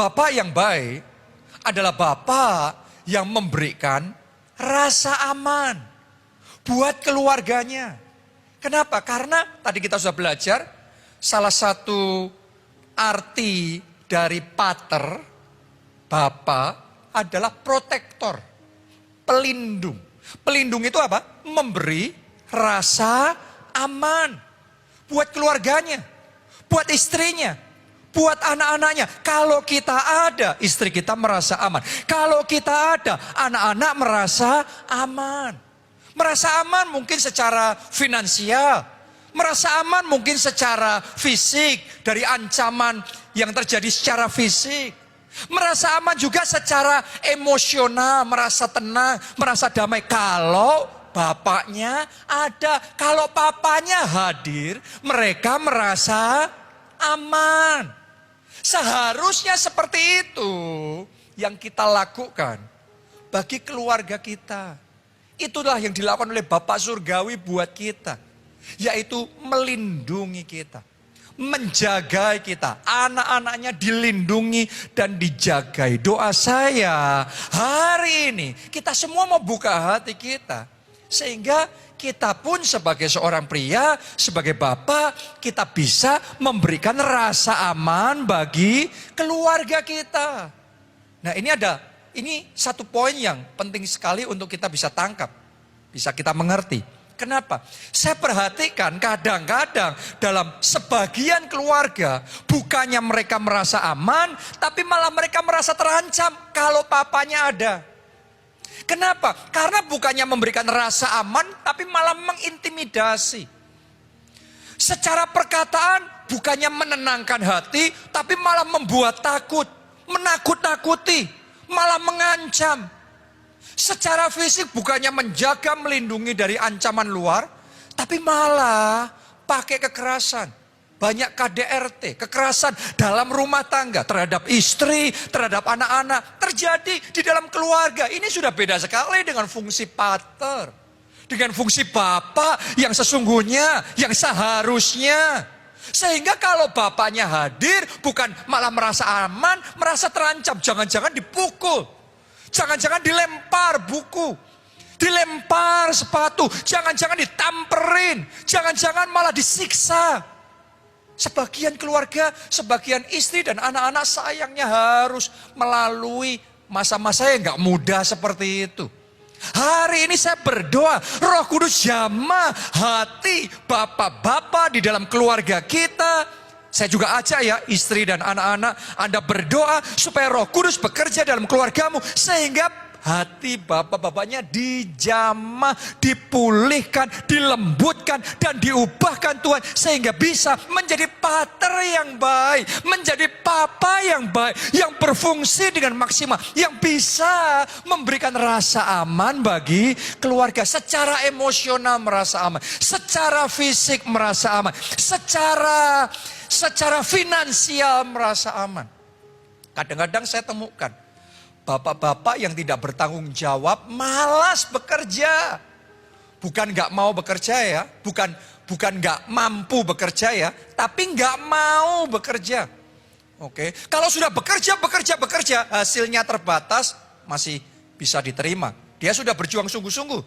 Bapak yang baik adalah bapak yang memberikan rasa aman buat keluarganya. Kenapa? Karena tadi kita sudah belajar, salah satu arti dari pater, bapak, adalah protektor, pelindung. Pelindung itu apa? Memberi rasa aman buat keluarganya, buat istrinya, buat anak-anaknya. Kalau kita ada, istri kita merasa aman. Kalau kita ada, anak-anak merasa aman. Merasa aman mungkin secara finansial. Merasa aman mungkin secara fisik, dari ancaman yang terjadi secara fisik. Merasa aman juga secara emosional, merasa tenang, merasa damai. Kalau bapaknya ada, kalau papanya hadir, mereka merasa aman. Seharusnya seperti itu yang kita lakukan bagi keluarga kita. Itulah yang dilakukan oleh Bapak Surgawi buat kita, yaitu melindungi kita, menjaga kita, anak-anaknya dilindungi dan dijagai. Doa saya hari ini kita semua mau buka hati kita, sehingga kita pun sebagai seorang pria, sebagai bapak, kita bisa memberikan rasa aman bagi keluarga kita. Nah ini satu poin yang penting sekali untuk kita bisa tangkap, bisa kita mengerti. Kenapa? Saya perhatikan kadang-kadang dalam sebagian keluarga, bukannya mereka merasa aman, tapi malah mereka merasa terancam kalau papanya ada. Kenapa? Karena bukannya memberikan rasa aman, tapi malah mengintimidasi. Secara perkataan bukannya menenangkan hati, tapi malah membuat takut, menakut-nakuti, malah mengancam. Secara fisik bukannya menjaga, melindungi dari ancaman luar, tapi malah pakai kekerasan. Banyak KDRT, kekerasan dalam rumah tangga, terhadap istri, terhadap anak-anak, terjadi di dalam keluarga. Ini sudah beda sekali dengan fungsi pater, dengan fungsi bapak yang sesungguhnya, yang seharusnya. Sehingga kalau bapaknya hadir, bukan malah merasa aman, merasa terancam. Jangan-jangan dipukul, jangan-jangan dilempar buku, dilempar sepatu, jangan-jangan ditamperin, jangan-jangan malah disiksa. Sebagian keluarga, sebagian istri dan anak-anak sayangnya harus melalui masa-masa yang gak mudah seperti itu. Hari ini saya berdoa, Roh Kudus jamah hati bapak-bapak di dalam keluarga kita. Saya juga ajak ya istri dan anak-anak, Anda berdoa supaya Roh Kudus bekerja dalam keluargamu. Sehingga hati bapak-bapaknya dijamah, dipulihkan, dilembutkan, dan diubahkan Tuhan. Sehingga bisa menjadi pater yang baik, menjadi papa yang baik, yang berfungsi dengan maksimal, yang bisa memberikan rasa aman bagi keluarga. Secara emosional merasa aman, secara fisik merasa aman, secara finansial merasa aman. Kadang-kadang saya temukan bapak-bapak yang tidak bertanggung jawab, malas bekerja. Bukan gak mau bekerja ya, bukan gak mampu bekerja ya, tapi gak mau bekerja. Oke, kalau sudah bekerja, hasilnya terbatas, masih bisa diterima. Dia sudah berjuang sungguh-sungguh,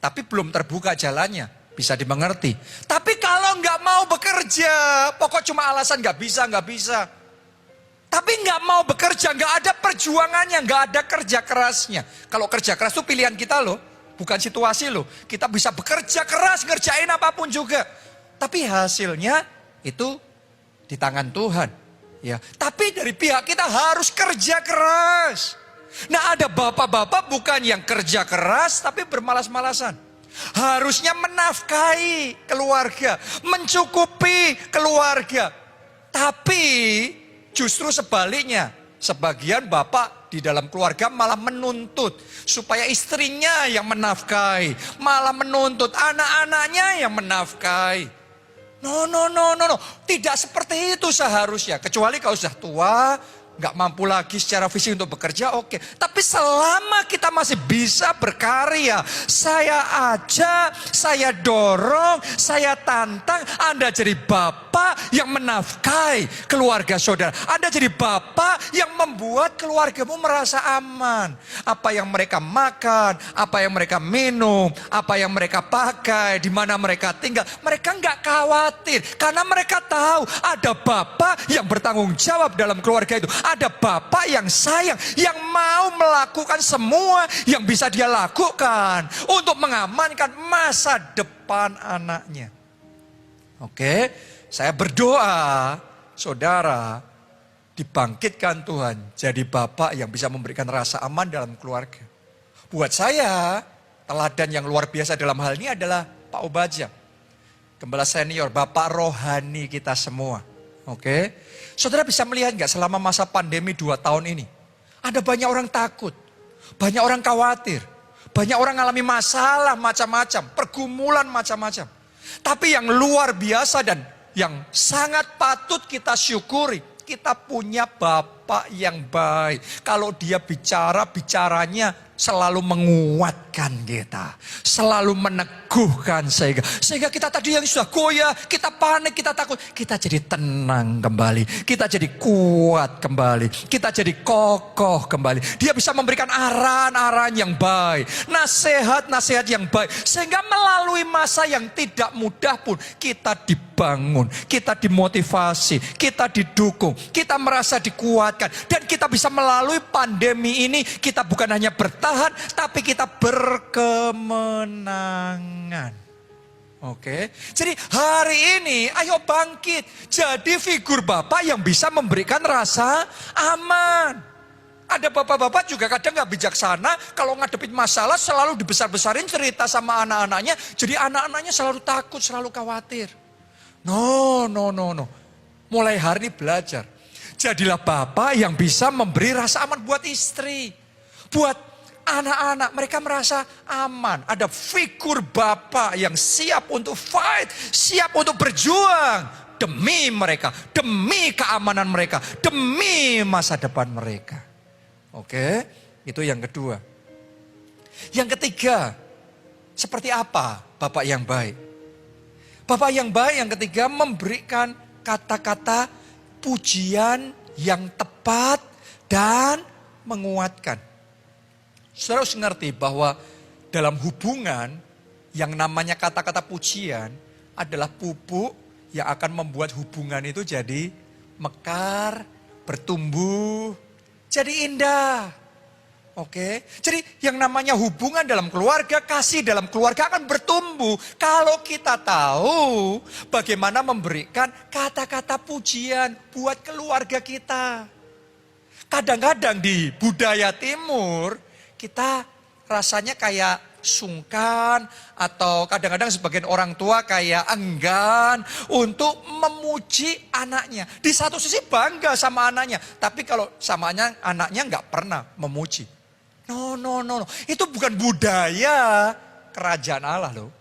tapi belum terbuka jalannya, bisa dimengerti. Tapi kalau gak mau bekerja, pokok cuma alasan gak bisa. Tapi nggak mau bekerja, nggak ada perjuangannya, nggak ada kerja kerasnya. Kalau kerja keras itu pilihan kita loh, bukan situasi loh. Kita bisa bekerja keras, ngerjain apapun juga. Tapi hasilnya itu di tangan Tuhan. Ya, tapi dari pihak kita harus kerja keras. Nah ada bapak-bapak bukan yang kerja keras, tapi bermalas-malasan. Harusnya menafkahi keluarga, mencukupi keluarga. Tapi justru sebaliknya, sebagian bapak di dalam keluarga malah menuntut supaya istrinya yang menafkahi, malah menuntut anak-anaknya yang menafkahi. No. Tidak seperti itu seharusnya. Kecuali kalau sudah tua, nggak mampu lagi secara fisik untuk bekerja, oke. Tapi selama kita masih bisa berkarya, saya ajak, saya dorong, saya tantang Anda jadi bapak yang menafkahi keluarga saudara. Anda jadi bapak yang membuat keluargamu merasa aman. Apa yang mereka makan, apa yang mereka minum, apa yang mereka pakai, di mana mereka tinggal, mereka nggak khawatir. Karena mereka tahu ada bapak yang bertanggung jawab dalam keluarga itu. Ada bapak yang sayang, yang mau melakukan semua yang bisa dia lakukan untuk mengamankan masa depan anaknya. Oke, saya berdoa saudara dibangkitkan Tuhan jadi bapak yang bisa memberikan rasa aman dalam keluarga. Buat saya, teladan yang luar biasa dalam hal ini adalah Pak Obaja, gembala senior, bapak rohani kita semua. Oke, saudara bisa melihat nggak selama masa pandemi 2 tahun ini, ada banyak orang takut, banyak orang khawatir, banyak orang mengalami masalah macam-macam, pergumulan macam-macam. Tapi yang luar biasa dan yang sangat patut kita syukuri, kita punya bapak yang baik. Kalau dia bicara, bicaranya selalu menguatkan kita, selalu meneguhkan sehingga kita tadi yang sudah goyah, kita panik, kita takut, kita jadi tenang kembali, kita jadi kuat kembali, kita jadi kokoh kembali. Dia bisa memberikan arahan-arahan yang baik, nasihat-nasihat yang baik, sehingga melalui masa yang tidak mudah pun kita dibangun, kita dimotivasi, kita didukung, kita merasa dikuatkan, dan kita bisa melalui pandemi ini. Kita bukan hanya bertahan, tapi kita berkemenangan. Oke, jadi hari ini ayo bangkit, jadi figur bapak yang bisa memberikan rasa aman. Ada bapak-bapak juga kadang gak bijaksana, kalau ngadepin masalah selalu dibesar-besarin cerita sama anak-anaknya, jadi anak-anaknya selalu takut, selalu khawatir. No. Mulai hari ini belajar, jadilah bapak yang bisa memberi rasa aman buat istri, buat anak-anak, mereka merasa aman. Ada figur bapak yang siap untuk fight, siap untuk berjuang demi mereka, demi keamanan mereka, demi masa depan mereka. Oke, itu yang kedua. Yang ketiga, seperti apa bapak yang baik? Bapak yang baik yang ketiga memberikan kata-kata pujian yang tepat dan menguatkan. Saudara harus mengerti bahwa dalam hubungan yang namanya kata-kata pujian adalah pupuk yang akan membuat hubungan itu jadi mekar, bertumbuh, jadi indah. Oke, jadi yang namanya hubungan dalam keluarga, kasih dalam keluarga akan bertumbuh kalau kita tahu bagaimana memberikan kata-kata pujian buat keluarga kita. Kadang-kadang di budaya timur kita rasanya kayak sungkan atau kadang-kadang sebagian orang tua kayak enggan untuk memuji anaknya. Di satu sisi bangga sama anaknya, tapi kalau samanya anaknya nggak pernah memuji. No. Itu bukan budaya kerajaan Allah loh.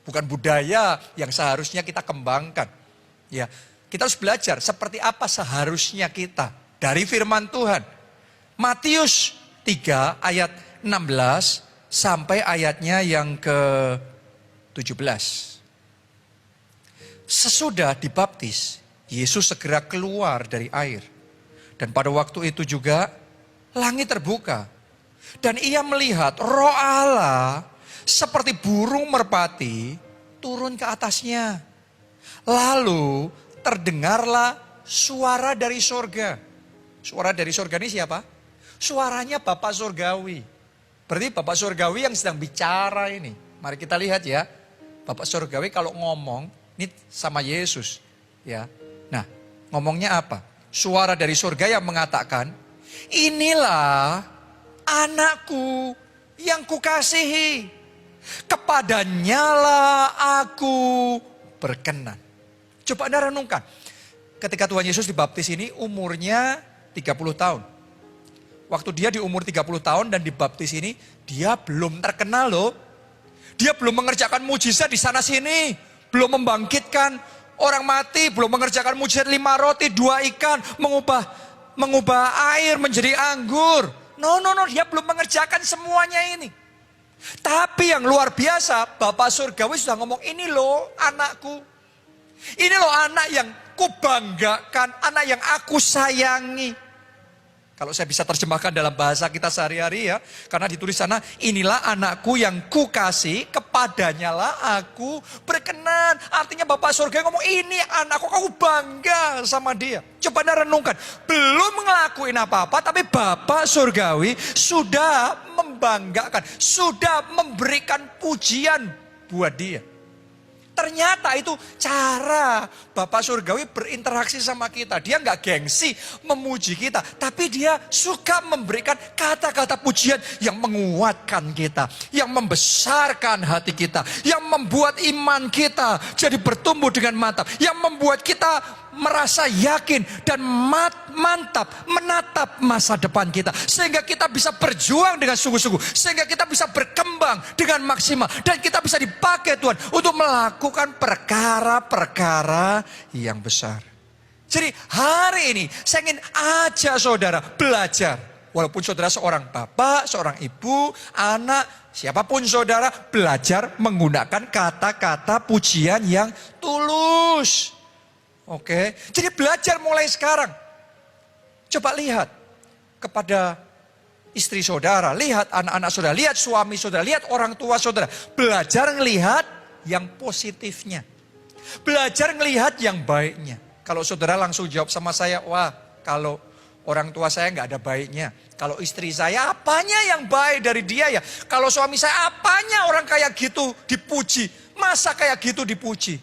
Bukan budaya yang seharusnya kita kembangkan. Ya, kita harus belajar seperti apa seharusnya kita dari firman Tuhan. Matius 3 ayat 16 sampai ayatnya yang ke-17. Sesudah dibaptis, Yesus segera keluar dari air. Dan pada waktu itu juga langit terbuka. Dan ia melihat Roh Allah seperti burung merpati turun ke atasnya. Lalu terdengarlah suara dari sorga. Suara dari sorga ini siapa? Suaranya Bapak Surgawi. Berarti Bapak Surgawi yang sedang bicara ini. Mari kita lihat ya. Bapak Surgawi kalau ngomong ini sama Yesus. Ya. Nah, ngomongnya apa? Suara dari surga yang mengatakan, inilah anakku yang kukasihi, kepadanya lah aku berkenan. Coba Anda renungkan, ketika Tuhan Yesus dibaptis ini umurnya 30 tahun. Waktu dia di umur 30 tahun dan dibaptis ini, dia belum terkenal loh. Dia belum mengerjakan mujizat di sana sini, belum membangkitkan orang mati, belum mengerjakan mujizat 5 roti, 2 ikan, mengubah mengubah air menjadi anggur. No, dia belum mengerjakan semuanya ini. Tapi yang luar biasa, Bapak Surgawi sudah ngomong, ini loh anakku. Ini loh anak yang kubanggakan, anak yang aku sayangi. Kalau saya bisa terjemahkan dalam bahasa kita sehari-hari ya. Karena ditulis sana, inilah anakku yang kukasih, kepadanya lah aku berkenan. Artinya Bapak Surgawi ngomong, ini anakku, kamu bangga sama dia. Coba Anda renungkan, belum ngelakuin apa-apa, tapi Bapak Surgawi sudah membanggakan, sudah memberikan pujian buat dia. Ternyata itu cara Bapak Surgawi berinteraksi sama kita. Dia nggak gengsi memuji kita. Tapi dia suka memberikan kata-kata pujian yang menguatkan kita. Yang membesarkan hati kita. Yang membuat iman kita jadi bertumbuh dengan mantap. Yang membuat kita merasa yakin dan mantap menatap masa depan kita. Sehingga kita bisa berjuang dengan sungguh-sungguh. Sehingga kita bisa berkembang dengan maksimal. Dan kita bisa dipakai Tuhan untuk melakukan perkara-perkara yang besar. Jadi hari ini saya ingin ajak saudara belajar. Walaupun saudara seorang bapak, seorang ibu, anak, siapapun saudara, belajar menggunakan kata-kata pujian yang tulus. Oke, jadi belajar mulai sekarang. Coba lihat kepada istri saudara, lihat anak-anak saudara, lihat suami saudara, lihat orang tua saudara. Belajar ngelihat yang positifnya. Belajar ngelihat yang baiknya. Kalau saudara langsung jawab sama saya, wah kalau orang tua saya nggak ada baiknya. Kalau istri saya apanya yang baik dari dia ya. Kalau suami saya apanya orang kayak gitu dipuji. Masa kayak gitu dipuji.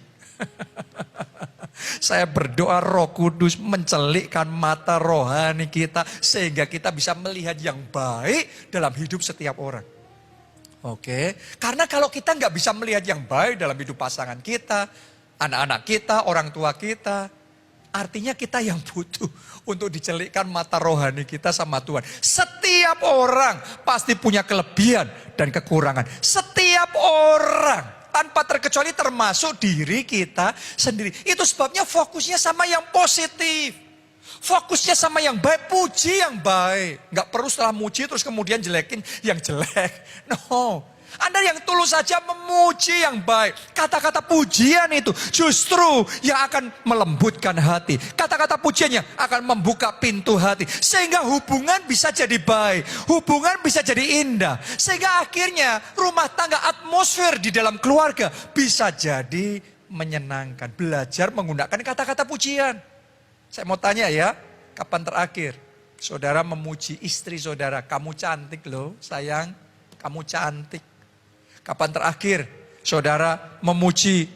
Saya berdoa Roh Kudus mencelikkan mata rohani kita sehingga kita bisa melihat yang baik dalam hidup setiap orang. Oke, karena kalau kita nggak bisa melihat yang baik dalam hidup pasangan kita, anak-anak kita, orang tua kita, artinya kita yang butuh untuk dicelikkan mata rohani kita sama Tuhan. Setiap orang pasti punya kelebihan dan kekurangan. Setiap orang. Tanpa terkecuali termasuk diri kita sendiri. Itu sebabnya fokusnya sama yang positif. Fokusnya sama yang baik, puji yang baik. Nggak perlu setelah muji terus kemudian jelekin yang jelek. No. Anda yang tulus saja memuji yang baik. Kata-kata pujian itu justru yang akan melembutkan hati. Kata-kata pujian yang akan membuka pintu hati. Sehingga hubungan bisa jadi baik. Hubungan bisa jadi indah. Sehingga akhirnya rumah tangga, atmosfer di dalam keluarga bisa jadi menyenangkan. Belajar menggunakan kata-kata pujian. Saya mau tanya ya, kapan terakhir saudara memuji istri saudara? Kamu cantik loh sayang, kamu cantik. Kapan terakhir saudara memuji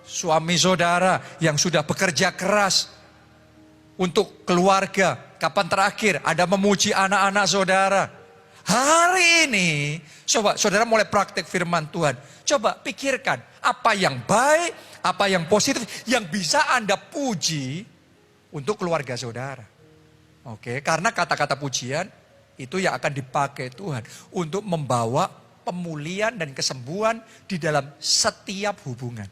suami saudara yang sudah bekerja keras untuk keluarga? Kapan terakhir Anda memuji anak-anak saudara? Hari ini, coba saudara mulai praktek firman Tuhan. Coba pikirkan apa yang baik, apa yang positif yang bisa Anda puji untuk keluarga saudara. Oke, karena kata-kata pujian itu yang akan dipakai Tuhan untuk membawa pemulihan dan kesembuhan di dalam setiap hubungan.